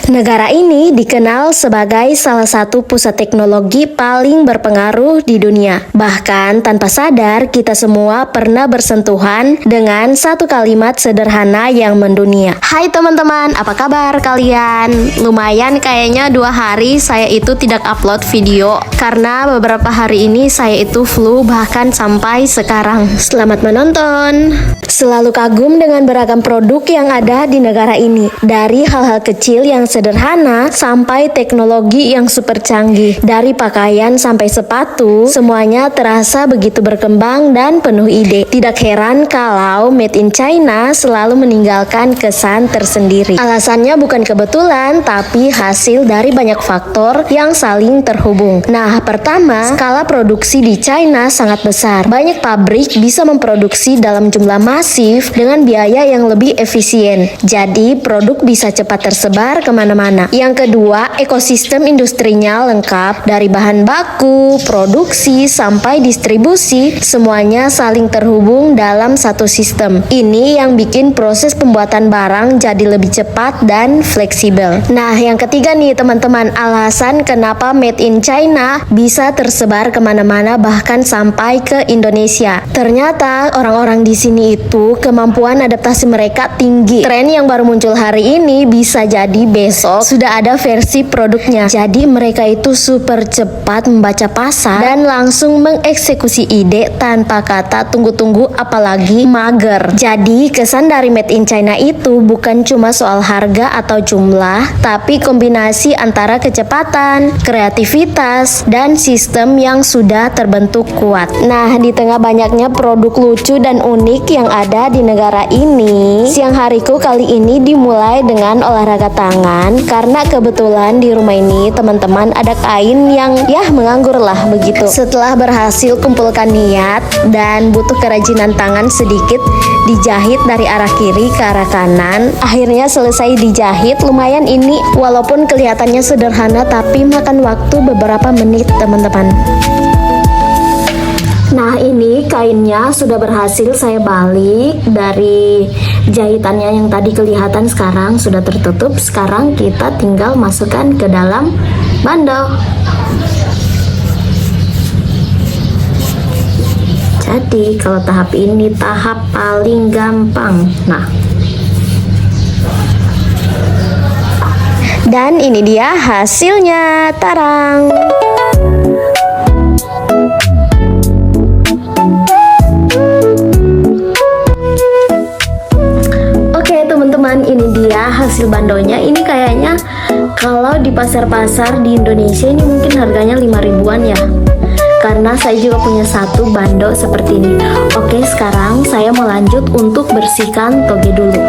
Negara ini dikenal sebagai salah satu pusat teknologi paling berpengaruh di dunia. Bahkan tanpa sadar, kita semua pernah bersentuhan dengan satu kalimat sederhana yang mendunia. Hai teman-teman, apa kabar kalian? Lumayan kayaknya 2 hari saya itu tidak upload video karena beberapa hari ini saya itu flu bahkan sampai sekarang. Selamat menonton. Selalu kagum dengan beragam produk yang ada di negara ini. Dari hal-hal kecil yang sederhana sampai teknologi yang super canggih. Dari pakaian sampai sepatu, semuanya terasa begitu berkembang dan penuh ide. Tidak heran kalau made in China selalu meninggalkan kesan tersendiri. Alasannya bukan kebetulan, tapi hasil dari banyak faktor yang saling terhubung. Nah, pertama, skala produksi di China sangat besar. Banyak pabrik bisa memproduksi dalam jumlah masif dengan biaya yang lebih efisien. Jadi, produk bisa cepat tersebar kemana-mana. Yang kedua, ekosistem industrinya lengkap. Dari bahan baku, produksi, sampai distribusi, semuanya saling terhubung dalam satu sistem. Ini yang bikin proses pembuatan barang jadi lebih cepat dan fleksibel. Nah, yang ketiga nih teman-teman, alasan kenapa made in China bisa tersebar kemana-mana bahkan sampai ke Indonesia. Ternyata orang-orang di sini itu kemampuan adaptasi mereka tinggi. Tren yang baru muncul hari ini bisa jadi besok sudah ada versi produknya. Jadi mereka itu super cepat membaca pasar dan langsung mengeksekusi ide tanpa kata tunggu-tunggu apalagi mager. Jadi kesan dari made in China itu bukan cuma soal harga atau jumlah, tapi kombinasi antara kecepatan, kreativitas, dan sistem yang sudah terbentuk kuat. Nah, di tengah banyaknya produk lucu dan unik yang ada di negara ini, siang hariku kali ini dimulai dengan olahraga tangan karena kebetulan di rumah ini teman-teman ada kain yang menganggur lah begitu. Setelah berhasil kumpulkan niat dan butuh kerajinan tangan sedikit, dijahit dari arah kiri ke arah kanan. Akhirnya selesai dijahit. Lumayan ini, walaupun kelihatannya sederhana tapi makan waktu beberapa menit teman-teman. Nah, ini kainnya sudah berhasil saya balik. Dari jahitannya yang tadi kelihatan sekarang sudah tertutup. Sekarang kita tinggal masukkan ke dalam bandol. Jadi kalau tahap ini tahap paling gampang. Nah, dan ini dia hasilnya. Tarang. Ini dia hasil bandonya. Ini kayaknya kalau di pasar-pasar di Indonesia ini mungkin harganya 5 ribuan ya, karena saya juga punya satu bando seperti ini. Oke, sekarang saya mau lanjut untuk bersihkan toge dulu.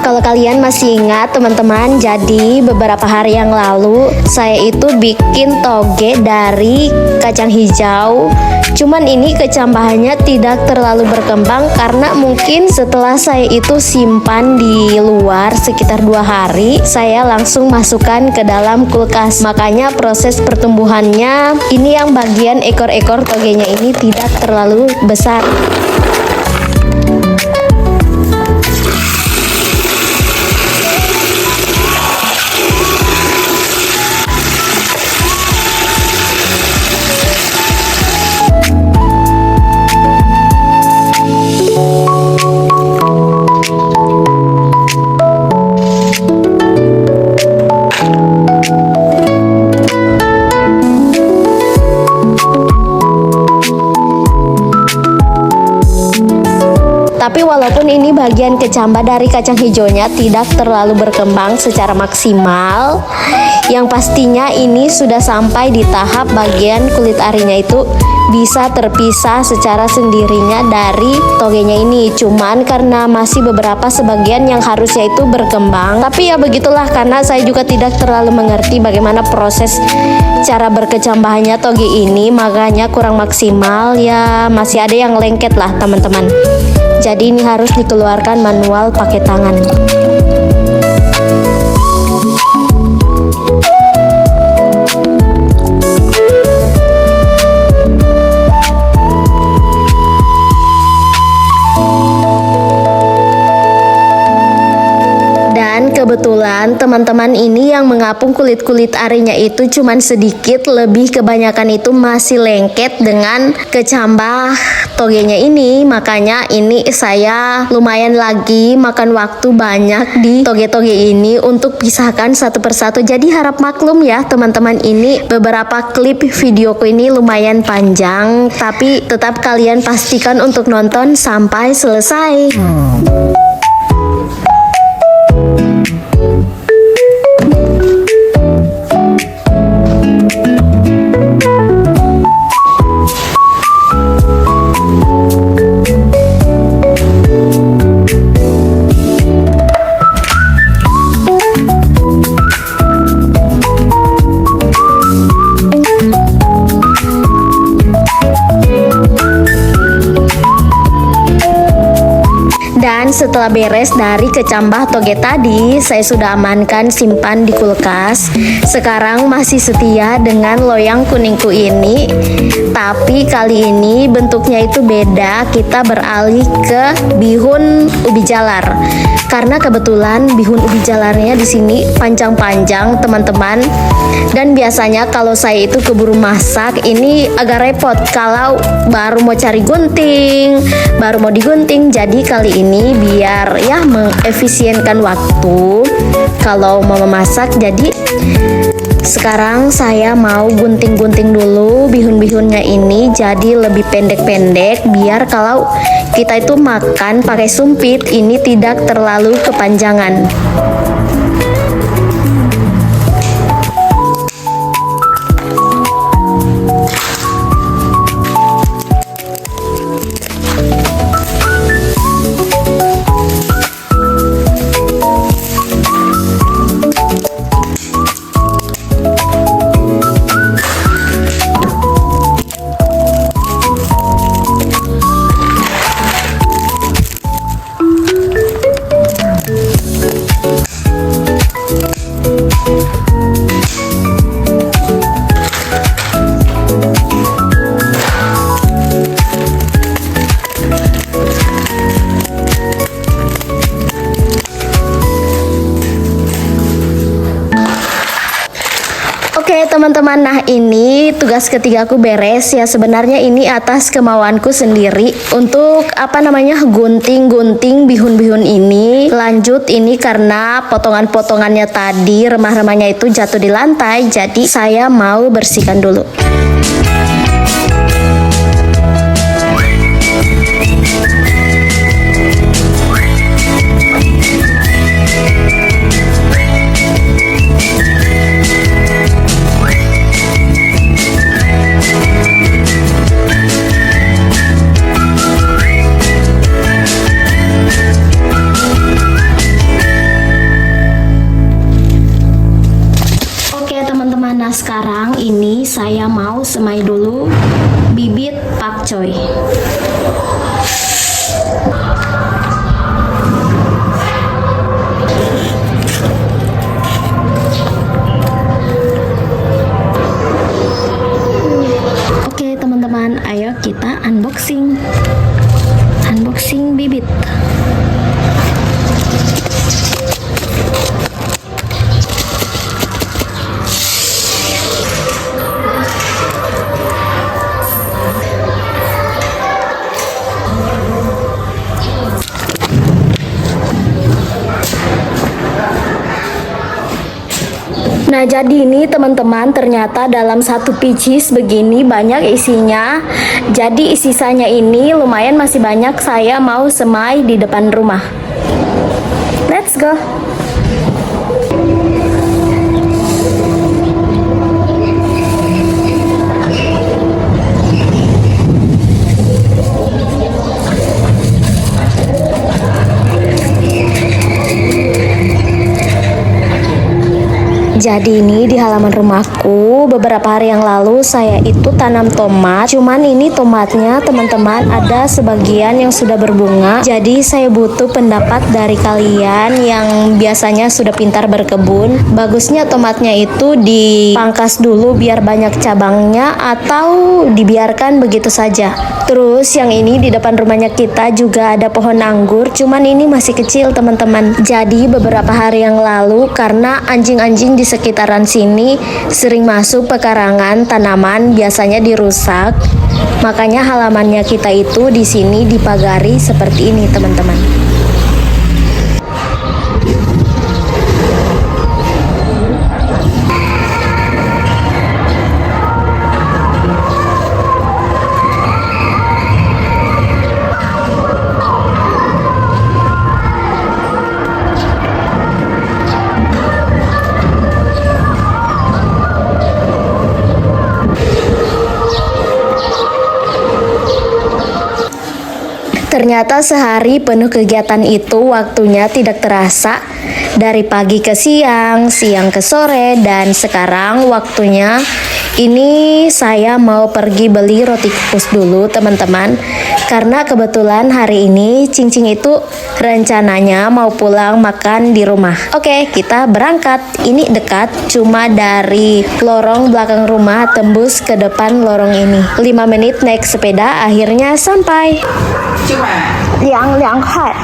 Kalau kalian masih ingat teman-teman, jadi beberapa hari yang lalu saya itu bikin toge dari kacang hijau. Cuman ini kecambahannya tidak terlalu berkembang karena mungkin setelah saya itu simpan di luar sekitar 2 hari, saya langsung masukkan ke dalam kulkas. Makanya proses pertumbuhannya ini yang bagian ekor-ekor togenya ini tidak terlalu besar. Tapi walaupun ini bagian kecambah dari kacang hijaunya tidak terlalu berkembang secara maksimal, yang pastinya ini sudah sampai di tahap bagian kulit arinya itu bisa terpisah secara sendirinya dari togenya ini. Cuman karena masih beberapa sebagian yang harusnya itu berkembang, tapi ya begitulah, karena saya juga tidak terlalu mengerti bagaimana proses cara berkecambahannya toge ini, makanya kurang maksimal ya, masih ada yang lengket lah teman-teman. Jadi ini harus dikeluarkan manual pakai tangan. teman-teman, ini yang mengapung kulit-kulit arinya itu cuman sedikit, lebih kebanyakan itu masih lengket dengan kecambah togenya ini. Makanya ini saya lumayan lagi makan waktu banyak di toge-toge ini untuk pisahkan satu persatu. Jadi harap maklum ya teman-teman, ini beberapa klip videoku ini lumayan panjang, tapi tetap kalian pastikan untuk nonton sampai selesai. Dan setelah beres dari kecambah toge tadi, saya sudah amankan simpan di kulkas. Sekarang masih setia dengan loyang kuningku ini, tapi kali ini bentuknya itu beda. Kita beralih ke bihun ubi jalar. Karena kebetulan bihun ubi jalarnya di sini panjang-panjang, teman-teman. Dan biasanya kalau saya itu keburu masak, ini agak repot kalau baru mau cari gunting, baru mau digunting. Jadi kali ini biar ya mengefisienkan waktu kalau mau memasak, jadi sekarang saya mau gunting-gunting dulu bihun-bihunnya ini jadi lebih pendek-pendek, biar kalau kita itu makan pakai sumpit ini tidak terlalu kepanjangan. Oke teman-teman, nah ini tugas ketiga aku beres ya. Sebenarnya ini atas kemauanku sendiri untuk gunting-gunting bihun-bihun ini. Lanjut ini karena potongan-potongannya tadi, remah-remahnya itu jatuh di lantai, jadi saya mau bersihkan dulu. Nah sekarang ini saya mau semai dulu bibit pakcoy. Oke teman-teman, ayo kita unboxing bibit. Nah jadi ini teman-teman, ternyata dalam satu pieces begini banyak isinya. Jadi sisanya ini lumayan masih banyak, saya mau semai di depan rumah. Let's go. Jadi ini di halaman rumahku beberapa hari yang lalu saya itu tanam tomat. Cuman ini tomatnya teman-teman ada sebagian yang sudah berbunga. Jadi saya butuh pendapat dari kalian yang biasanya sudah pintar berkebun. Bagusnya tomatnya itu dipangkas dulu biar banyak cabangnya atau dibiarkan begitu saja. Terus yang ini di depan rumahnya kita juga ada pohon anggur. Cuman ini masih kecil teman-teman. Jadi beberapa hari yang lalu karena anjing-anjing di sekitaran sini sering masuk pekarangan tanaman, biasanya dirusak. Makanya halamannya kita itu di sini dipagari seperti ini, teman-teman. Ternyata sehari penuh kegiatan itu waktunya tidak terasa. Dari pagi ke siang, siang ke sore, dan sekarang waktunya ini saya mau pergi beli roti kukus dulu teman-teman. Karena kebetulan hari ini Cing-Cing itu rencananya mau pulang makan di rumah. Oke, kita berangkat. Ini dekat, cuma dari lorong belakang rumah tembus ke depan lorong ini. 5 menit naik sepeda akhirnya sampai. 2块。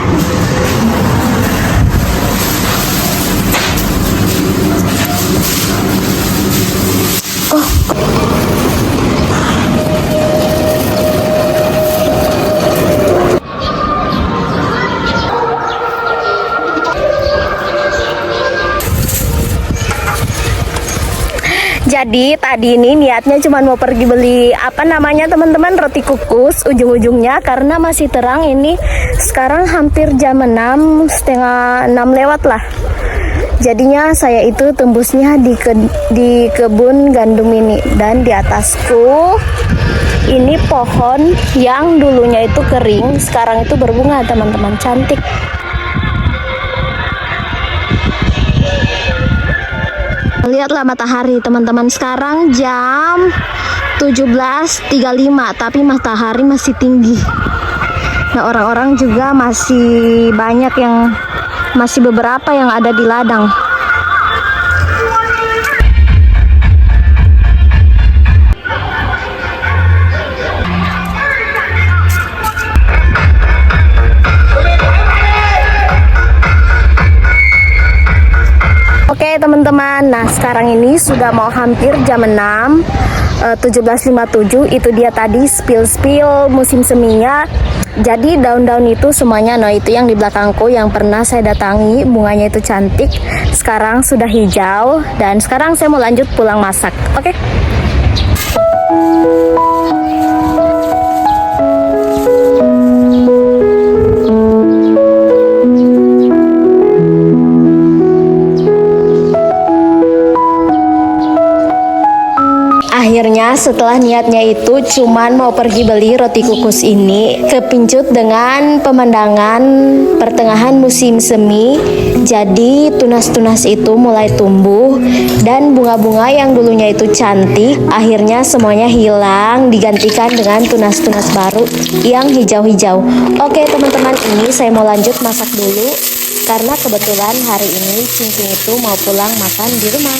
Jadi tadi ini niatnya cuma mau pergi beli apa namanya teman-teman, roti kukus ujung-ujungnya karena masih terang. Ini sekarang hampir jam 6, setengah 6 lewat lah. Jadinya saya itu tembusnya di kebun gandum ini. Dan di atasku ini pohon yang dulunya itu kering, sekarang itu berbunga teman-teman, cantik. Lihatlah matahari teman-teman, sekarang jam 17.35 tapi matahari masih tinggi. Nah, orang-orang juga masih banyak, masih beberapa yang ada di ladang. Oke teman-teman, nah sekarang ini sudah mau hampir jam 6, 17.57. Itu dia tadi spill musim seminya. Jadi daun-daun itu semuanya, no, itu yang di belakangku yang pernah saya datangi, bunganya itu cantik. Sekarang sudah hijau dan sekarang saya mau lanjut pulang masak. Oke. Akhirnya setelah niatnya itu cuman mau pergi beli roti kukus ini, kepincut dengan pemandangan pertengahan musim semi. Jadi tunas-tunas itu mulai tumbuh dan bunga-bunga yang dulunya itu cantik akhirnya semuanya hilang, digantikan dengan tunas-tunas baru yang hijau-hijau. Oke teman-teman, ini saya mau lanjut masak dulu karena kebetulan hari ini Cing-Cing itu mau pulang makan di rumah.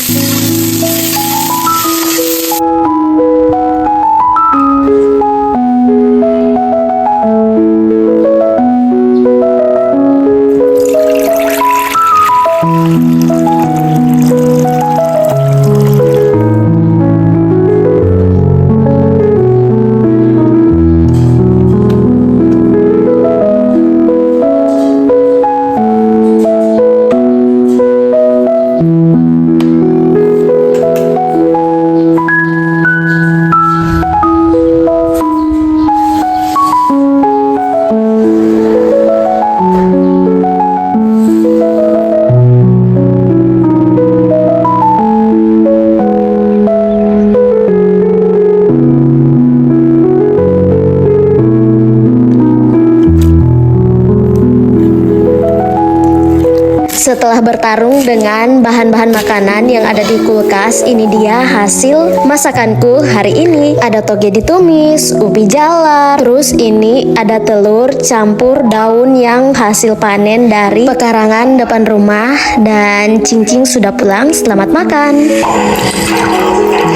Setelah bertarung dengan bahan-bahan makanan yang ada di kulkas, ini dia hasil masakanku hari ini. Ada toge ditumis, ubi jalar, terus ini ada telur campur daun yang hasil panen dari pekarangan depan rumah. Dan Cincin sudah pulang, selamat makan.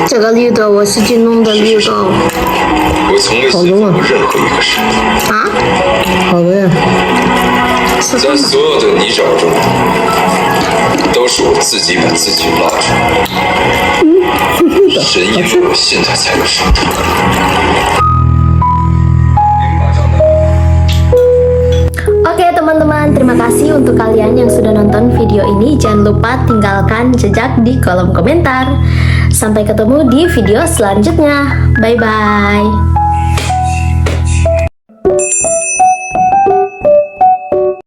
这个绿豆我是去弄的绿豆。我从未信奉过任何一个神。啊？好的呀。在所有的泥沼中，都是我自己把自己捞出来。神因为我信他才有神通。Oke teman-teman, terima kasih untuk kalian yang sudah nonton video ini. Jangan lupa tinggalkan jejak di kolom komentar. Sampai ketemu di video selanjutnya. Bye-bye.